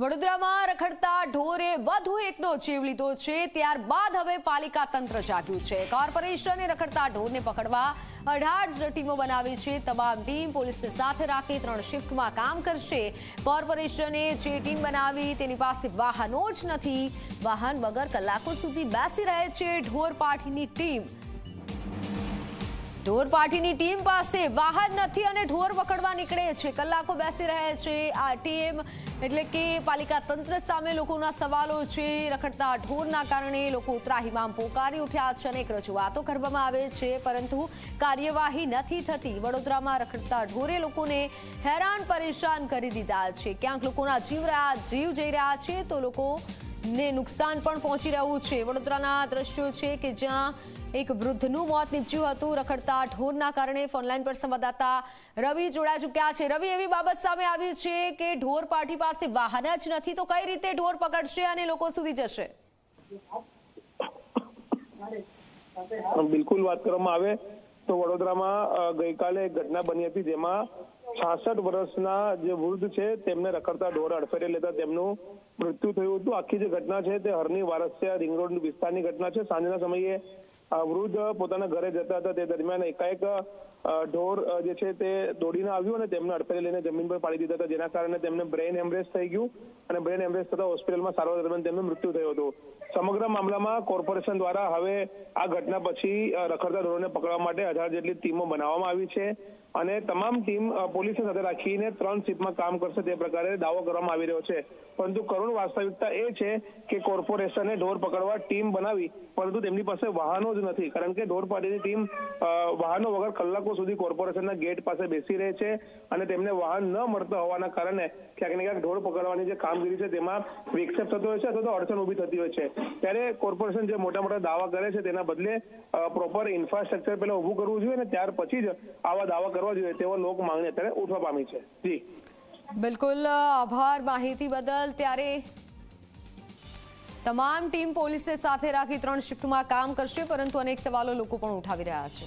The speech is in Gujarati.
વડોદરામાં રખડતા ઢોરે વધુ એકનો જીવ લીધો છે। ત્યારબાદ હવે પાલિકા તંત્ર જાગ્યું છે। કોર્પોરેશને રખડતા ઢોરને પકડવા 18 ટીમો બનાવી છે। તમામ ટીમ પોલીસને સાથે રાખી 3 શિફ્ટમાં કામ કરશે। કોર્પોરેશને જે ટીમ બનાવી તેની પાસે વાહનો જ નથી। વાહન વગર કલાકો સુધી બેસી રહે છે ઢોર પાઠીની ટીમ। ઢોર પાઠીની ટીમ પાસે વાહન નથી અને ઢોર પકડવા નીકળે છે। કલાકો બેસી રહે છે આ ટીમ। એટલે કે પાલિકા તંત્ર સામે લોકોના સવાલો છે। રખડતા ઢોરના કારણે લોકો ત્રાહિમામ પોકારી ઉઠ્યા છે। અનેક રજૂઆતો કરવામાં આવે છે પરંતુ કાર્યવાહી નથી થતી। વડોદરામાં રખડતા ઢોરે લોકોને હેરાન પરેશાન કરી દીધા છે। ક્યાંક લોકોના જીવ જઈ રહ્યા છે તો લોકોને નુકસાન પણ પહોંચી રહ્યું છે। વડોદરાના દ્રશ્યો છે કે જ્યાં એક વૃદ્ધનું મોત નીપજ્યું હતું રખડતા ઢોરના કારણે। ફોનલાઈન પર સંવાદદાતા રવિ જોડાઈ ચૂક્યા છે। રવિ, એવી બાબત સામે આવી છે કે ઢોર પાઠી પાસે વાહન જ નથી તો કઈ રીતે ઢોર પકડશે અને લોકો સુધી જશે? બિલકુલ વાત કરવામાં આવે તો વડોદરામાં ગઈકાલે એક ઘટના બની હતી જેમાં 66 વર્ષના જે વૃદ્ધ છે તેમને રખડતા ઢોર અડફેટે લેતા તેમનું મૃત્યુ થયું હતું। આખી જે ઘટના છે તે હરની વારસિયા રિંગ રોડ વિસ્તારની ઘટના છે। સાંજના સમયે વૃદ્ધ પોતાના ઘરે જતા હતા તે દરમિયાન એકાએક ઢોર જે છે તે દોડીને આવ્યું અને તેમને અડફેટે લઈને જમીન પર પાડી દીધા હતા, જેના કારણે તેમને બ્રેઇન હેમરેજ થઈ ગયું અને બ્રેઇન હેમરેજ થતા હોસ્પિટલમાં સારવાર દરમિયાન તેમનું મૃત્યુ થયું હતું। સમગ્ર મામલામાં કોર્પોરેશન દ્વારા હવે આ ઘટના પછી રખડતા ઢોરોને પકડવા માટે 18 જેટલી ટીમો બનાવવામાં આવી છે અને તમામ ટીમ પોલીસને સાથે રાખીને 3 શિફ્ટમાં કામ કરશે તે પ્રકારે દાવો કરવામાં આવી રહ્યો છે। પરંતુ કરુણ વાસ્તવિકતા એ છે કે કોર્પોરેશને ઢોર પકડવા ટીમ બનાવી પરંતુ તેમની પાસે વાહનો જ નથી, કારણ કે ઢોર પાટીની ટીમ વાહનો વગર કલાકો સુધી કોર્પોરેશનના ગેટ પાસે બેસી રહે છે અને તેમને વાહન ન મળતા હોવાના કારણે ક્યાંક ને ક્યાંક ઢોર પકડવાની જે કામગીરી છે તેમાં વિક્ષેપ થતો હોય છે અથવા તો અડચણ ઊભી થતી હોય છે। ત્યારે કોર્પોરેશન જે મોટા મોટા દાવા કરે છે તેના બદલે પ્રોપર ઇન્ફ્રાસ્ટ્રક્ચર પહેલા ઊભું કરવું જોઈએ અને ત્યાર પછી જ આવા દાવા કરવા જોઈએ તેવો લોક માંગણી અત્યારે ઉઠવા પામી છે। જી બિલકુલ, આભાર માહિતી બદલ। ત્યારે તમામ ટીમ પોલીસને સાથે રાખી 3 શિફ્ટમાં કામ કરશે પરંતુ અનેક સવાલો લોકો પણ ઉઠાવી રહ્યા છે।